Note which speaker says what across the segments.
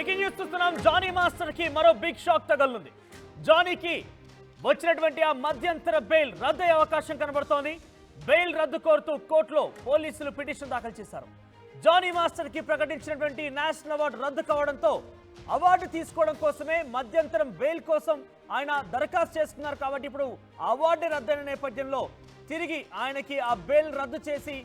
Speaker 1: Breaking news చూస్తున్నాం. Johnny master కి మరో బిగ్ షాక్ తగలనుంది. జానీకి వచ్చినటువంటి ఆ మధ్యంతర బెయిల్ రద్దు అయ్యే అవకాశం కనబడుతోంది. బెయిల్ రద్దు కోరుతూ కోర్టులో పోలీసులు పిటిషన్ దాఖలు చేశారు. జానీ మాస్టర్ కి ప్రకటించినటువంటి నేషనల్ అవార్డు రద్దు కావడంతో అవార్డు తీసుకోవడం కోసమే మధ్యంతరం బెయిల్ కోసం ఆయన దరఖాస్తు చేసుకున్నారు. కాబట్టి ఇప్పుడు అవార్డు రద్దయిన నేపథ్యంలో తిరిగి ఆయనకి ఆ బెయిల్ రద్దు చేసి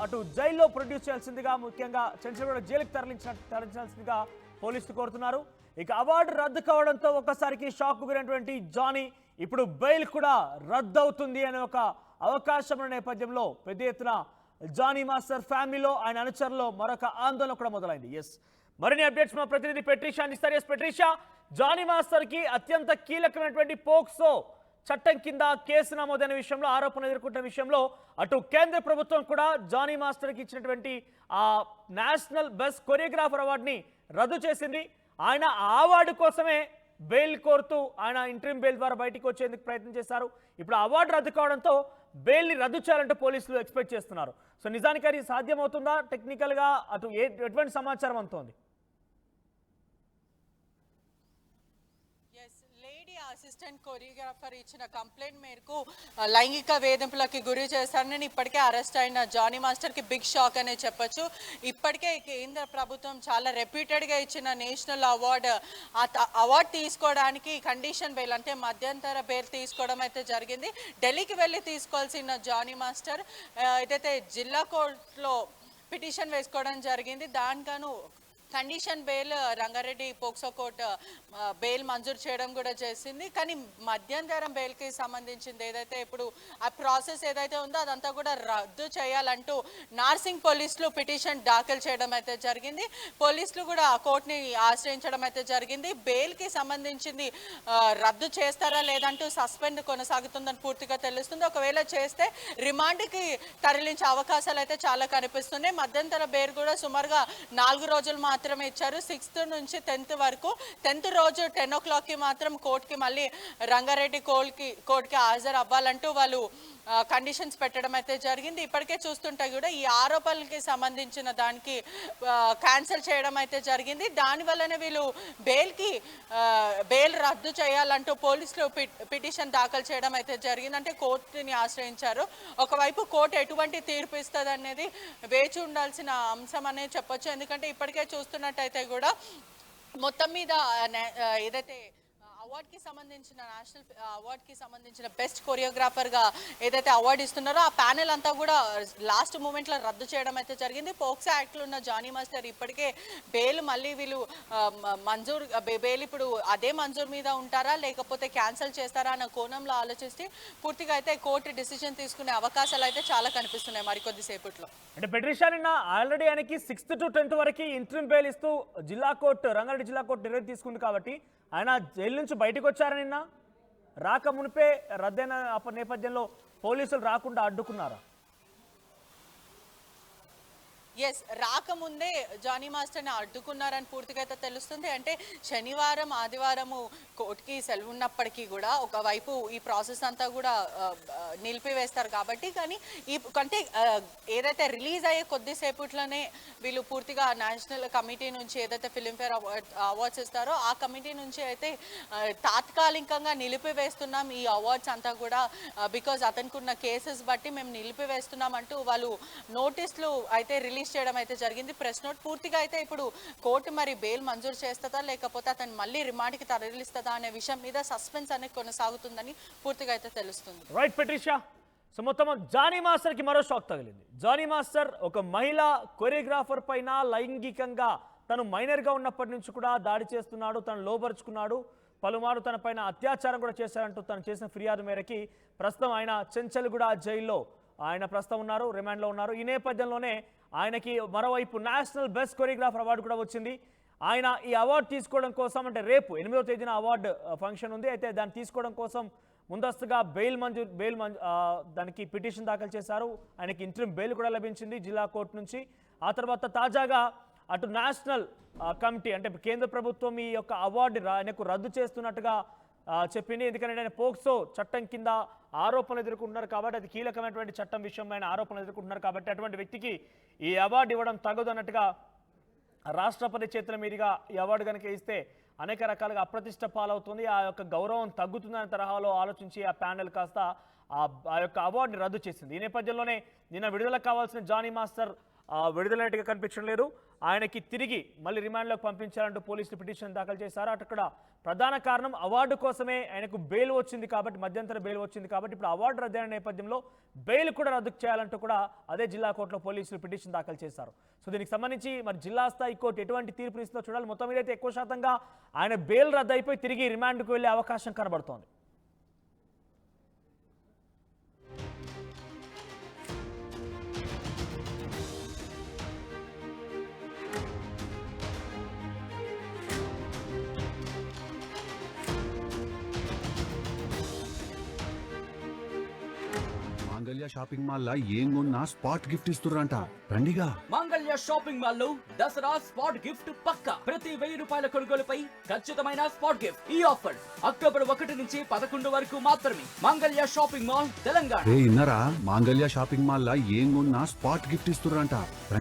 Speaker 1: అటు జైల్లో ప్రొడ్యూస్ చేయాల్సిందిగా, ముఖ్యంగా చంద్రగూడ జైలుకి తరలించాల్సిందిగా పోలీసులు కోరుతున్నారు. ఇక అవార్డు రద్దు కావడంతో ఒక్కసారికి షాక్ గురైనటువంటి జానీ ఇప్పుడు బెయిల్ కూడా రద్దు అవుతుంది అనే ఒక అవకాశం ఉన్న నేపథ్యంలో పెద్ద ఎత్తున జానీ మాస్టర్ ఫ్యామిలీలో, ఆయన అనుచరులో మరొక ఆందోళన కూడా మొదలైంది. మరిన్ని అప్డేట్స్ మా ప్రతినిధి పెట్రిషా అందిస్తారు. పెట్రిషా, జానీ మాస్టర్ కి అత్యంత కీలకమైనటువంటి పోక్సో చట్టం కింద కేసు నమోదైన విషయంలో, ఆరోపణలు ఎదుర్కొంటున్న విషయంలో అటు కేంద్ర ప్రభుత్వం కూడా జానీ మాస్టర్కి ఇచ్చినటువంటి ఆ నేషనల్ బెస్ట్ కొరియోగ్రాఫర్ అవార్డుని రద్దు చేసింది. ఆయన ఆ అవార్డు కోసమే బెయిల్ కోరుతూ ఆయన ఇంటరిమ్ బెయిల్ ద్వారా బయటికి వచ్చేందుకు ప్రయత్నం చేశారు. ఇప్పుడు అవార్డు రద్దు కావడంతో బెయిల్ని రద్దు చేయాలంటే పోలీసులు ఎక్స్పెక్ట్ చేస్తున్నారు. సో నిజానికి అది సాధ్యమవుతుందా? టెక్నికల్గా అటు ఎటువంటి సమాచారం అందుతోంది?
Speaker 2: అసిస్టెంట్ కొరియోగ్రాఫర్ ఇచ్చిన కంప్లైంట్ మేరకు లైంగిక వేధింపులకి గురి చేశారని ఇప్పటికే అరెస్ట్ అయిన జానీ మాస్టర్కి బిగ్ షాక్ అనే చెప్పొచ్చు. ఇప్పటికే కేంద్ర ప్రభుత్వం చాలా రెప్యూటెడ్గా ఇచ్చిన నేషనల్ అవార్డు తీసుకోవడానికి కండిషన్ బెయిల్ అంటే మధ్యంతర బెయిల్ తీసుకోవడం అయితే జరిగింది. ఢిల్లీకి వెళ్ళి తీసుకోవాల్సిన జానీ మాస్టర్ ఏదైతే జిల్లా కోర్టులో పిటిషన్ వేసుకోవడం జరిగింది. దానికను condition bail Rangareddy POCSO court bail మంజూరు చేయడం కూడా చేసింది. కానీ మధ్యంతరం బెయిల్కి సంబంధించింది ఏదైతే ఇప్పుడు ఆ ప్రాసెస్ ఏదైతే ఉందో అదంతా కూడా రద్దు చేయాలంటూ నార్సింగ్ పోలీసులు పిటిషన్ దాఖలు చేయడం అయితే జరిగింది. పోలీసులు కూడా ఆ కోర్టుని ఆశ్రయించడం అయితే జరిగింది. బెయిల్కి సంబంధించింది రద్దు చేస్తారా లేదంటూ సస్పెండ్ కొనసాగుతుందని పూర్తిగా తెలుస్తుంది. ఒకవేళ చేస్తే రిమాండ్కి తరలించే అవకాశాలు అయితే చాలా కనిపిస్తున్నాయి. మధ్యంతర బెయిల్ కూడా సుమారుగా 4 రోజులు మాత్రమే ఇచ్చారు. 6th నుంచి 10th వరకు. 10th రోజు 10 o'clockకి మాత్రం కోర్టుకి మళ్ళీ రంగారెడ్డి కోర్టుకి హాజరు అవ్వాలంటూ వాళ్ళు కండిషన్స్ పెట్టడం అయితే జరిగింది. ఇప్పటికే చూస్తుంటే కూడా ఈ ఆరోపణలకి సంబంధించిన దానికి క్యాన్సిల్ చేయడం అయితే జరిగింది. దానివల్లనే వీళ్ళు బెయిల్ రద్దు చేయాలంటూ పోలీసులు పిటిషన్ దాఖలు చేయడం అయితే జరిగింది. అంటే కోర్టుని ఆశ్రయించారు. ఒకవైపు కోర్టు ఎటువంటి తీర్పు ఇస్తుంది అనేది వేచి ఉండాల్సిన అంశం అనే చెప్పొచ్చు. ఎందుకంటే ఇప్పటికే చూస్తున్నట్టయితే కూడా మొత్తం మీద ఏదైతే అవార్డుకి సంబంధించిన నేషనల్ అవార్డుకి సంబంధించిన బెస్ట్ కొరియోగ్రాఫర్గా ఏదైతే అవార్డు ఇస్తున్నారో ఆ ప్యానెల్ అంతా కూడా లాస్ట్ మూమెంట్లో రద్దు చేయడం అయితే జరిగింది. పోక్సో యాక్ట్లో ఉన్న జానీ మాస్టర్ ఇప్పటికే బెయిల్ మళ్ళీ వీళ్ళు బెయిల్ ఇప్పుడు అదే మంజూరు మీద ఉంటారా లేకపోతే క్యాన్సిల్ చేస్తారా అన్న కోణంలో ఆలోచిస్తే పూర్తిగా అయితే కోర్టు డిసిజన్ తీసుకునే అవకాశాలు అయితే చాలా కనిపిస్తున్నాయి మరికొద్దిసేపట్లో.
Speaker 1: అంటే పెట్రిషా, నిన్న ఆల్రెడీ ఆయనకి 6th to 10th వరకు ఇంటరిమ్ బెయిల్ ఇస్తూ రంగారెడ్డి జిల్లా కోర్టు నిర్ణయం తీసుకుంది. కాబట్టి ఆయన జైలు నుంచి బయటకు వచ్చారని నిన్న రాక మునిపే రద్దయిన నేపథ్యంలో పోలీసులు రాకుండా అడ్డుకున్నారా?
Speaker 2: రాకముందే జానీ మాస్టర్ని అడ్డుకున్నారని పూర్తిగా అయితే తెలుస్తుంది. అంటే శనివారం ఆదివారము కోర్టుకి సెలవు ఉన్నప్పటికీ కూడా ఒకవైపు ఈ ప్రాసెస్ అంతా కూడా నిలిపివేస్తారు కాబట్టి, కానీ అంటే ఏదైతే రిలీజ్ అయ్యే కొద్దిసేపట్లోనే వీళ్ళు పూర్తిగా నేషనల్ కమిటీ నుంచి ఏదైతే ఫిలింఫేర్ అవార్డ్స్ ఇస్తారో ఆ కమిటీ నుంచి అయితే తాత్కాలికంగా నిలిపివేస్తున్నాం ఈ అవార్డ్స్ అంతా కూడా, బికాజ్ అతనికి ఉన్న కేసెస్ బట్టి మేము నిలిపివేస్తున్నాం అంటూ వాళ్ళు నోటీసులు అయితే రిలీజ్ చేయడం అయితే జరిగింది. ప్రెస్ నోట్ పూర్తిగా అయితే ఇప్పుడు కోర్టు మరి బెయిల్ మంజూరు చేస్తుందా లేకపోతే అతను మళ్ళీ రిమాండ్కి తరలిస్తుందా అనే విషయం మీద సస్పెన్స్ అనేది కొనసాగుతుందని పూర్తిగా అయితే తెలుస్తుంది.
Speaker 1: రైట్ పెట్రిషా. సో మొత్తం జానీ మాస్టర్ కి మరో షాక్ తగిలింది. జానీ మాస్టర్ ఒక మహిళా కొరియోగ్రాఫర్ పైన లైంగికంగా తను మైనర్గా ఉన్నప్పటి నుంచి కూడా దాడి చేస్తున్నాడు, తను లోబరుచుకున్నాడు, పలుమారు తన పైన అత్యాచారం కూడా చేశారంటూ తను చేసిన ఫిర్యాదు మేరకి ప్రస్తుతం ఆయన చెంచల్గూడ జైల్లో ఆయన ప్రస్తుతం ఉన్నారు, రిమాండ్లో ఉన్నారు. ఈ నేపథ్యంలోనే ఆయనకి మరోవైపు నేషనల్ బెస్ట్ కొరియోగ్రాఫర్ అవార్డు కూడా వచ్చింది. ఆయన ఈ అవార్డు తీసుకోవడం కోసం, అంటే రేపు 8వ తేదీన అవార్డు ఫంక్షన్ ఉంది. అయితే దాన్ని తీసుకోవడం కోసం ముందస్తుగా దానికి పిటిషన్ దాఖలు చేశారు. ఆయనకి ఇంటరిమ్ బెయిల్ కూడా లభించింది జిల్లా కోర్టు నుంచి. ఆ తర్వాత తాజాగా అటు నేషనల్ కమిటీ అంటే కేంద్ర ప్రభుత్వం ఈ యొక్క అవార్డు ఆయనకు రద్దు చేస్తున్నట్టుగా చెప్పింది. ఎందుకంటే ఆయన పోక్సో చట్టం కింద ఆరోపణలు ఎదుర్కొంటున్నారు కాబట్టి, అది కీలకమైనటువంటి చట్టం విషయంలో ఆయన ఆరోపణలు ఎదుర్కొంటున్నారు కాబట్టి అటువంటి వ్యక్తికి ఈ అవార్డు ఇవ్వడం తగదు అన్నట్టుగా రాష్ట్రపతి చేతుల మీదుగా ఈ అవార్డు కనుక ఇస్తే అనేక రకాలుగా అప్రతిష్ట పాలవుతుంది, ఆ యొక్క గౌరవం తగ్గుతుందనే తరహాలో ఆలోచించి ఆ ప్యానెల్ కాస్త ఆ యొక్క అవార్డుని రద్దు చేసింది. ఈ నేపథ్యంలోనే నిన్న విడుదల కావాల్సిన జానీ మాస్టర్ విడుదలైనట్టుగా కనిపించడం లేదు. ఆయనకి తిరిగి మళ్ళీ రిమాండ్లోకి పంపించాలంటూ పోలీసులు పిటిషన్ దాఖలు చేశారు. అక్కడ ప్రధాన కారణం అవార్డు కోసమే ఆయనకు బెయిల్ వచ్చింది కాబట్టి, మధ్యంతర బెయిల్ వచ్చింది కాబట్టి ఇప్పుడు అవార్డు రద్దయిన నేపథ్యంలో బెయిల్ కూడా రద్దు చేయాలంటూ కూడా అదే జిల్లా కోర్టులో పోలీసులు పిటిషన్ దాఖలు చేశారు. సో దీనికి సంబంధించి మరి జిల్లా స్థాయి కోర్టు ఎటువంటి తీర్పునిస్తుందో చూడాలి. మొత్తం మీద అయితే ఎక్కువ శాతంగా ఆయన బెయిల్ రద్దు అయిపోయి తిరిగి రిమాండ్కు వెళ్లే అవకాశం కనబడుతోంది.
Speaker 3: మాంగళ్య షాపింగ్ మాల్ లా ఏం కొన్నా స్పాట్ గిఫ్ట్ ఇస్తుర్రంట. రండిగా.
Speaker 4: మాంగళ్య షాపింగ్ మాల్ లో దసరా స్పాట్ గిఫ్ట్ పక్కా. ప్రతి 1000 రూపాయల కొనుగోలుపై ఖచ్చితమైన స్పాట్ గిఫ్ట్. ఈ ఆఫర్ అక్టోబర్ 1 నుంచి 11 వరకు మాత్రమే. మాంగళ్య షాపింగ్ మాల్, తెలంగాణ.
Speaker 3: ఇన్నరా మాంగళ్య షాపింగ్ మాల్ లా ఏం కొన్నా స్పాట్ గిఫ్ట్ ఇస్తుర్రంట.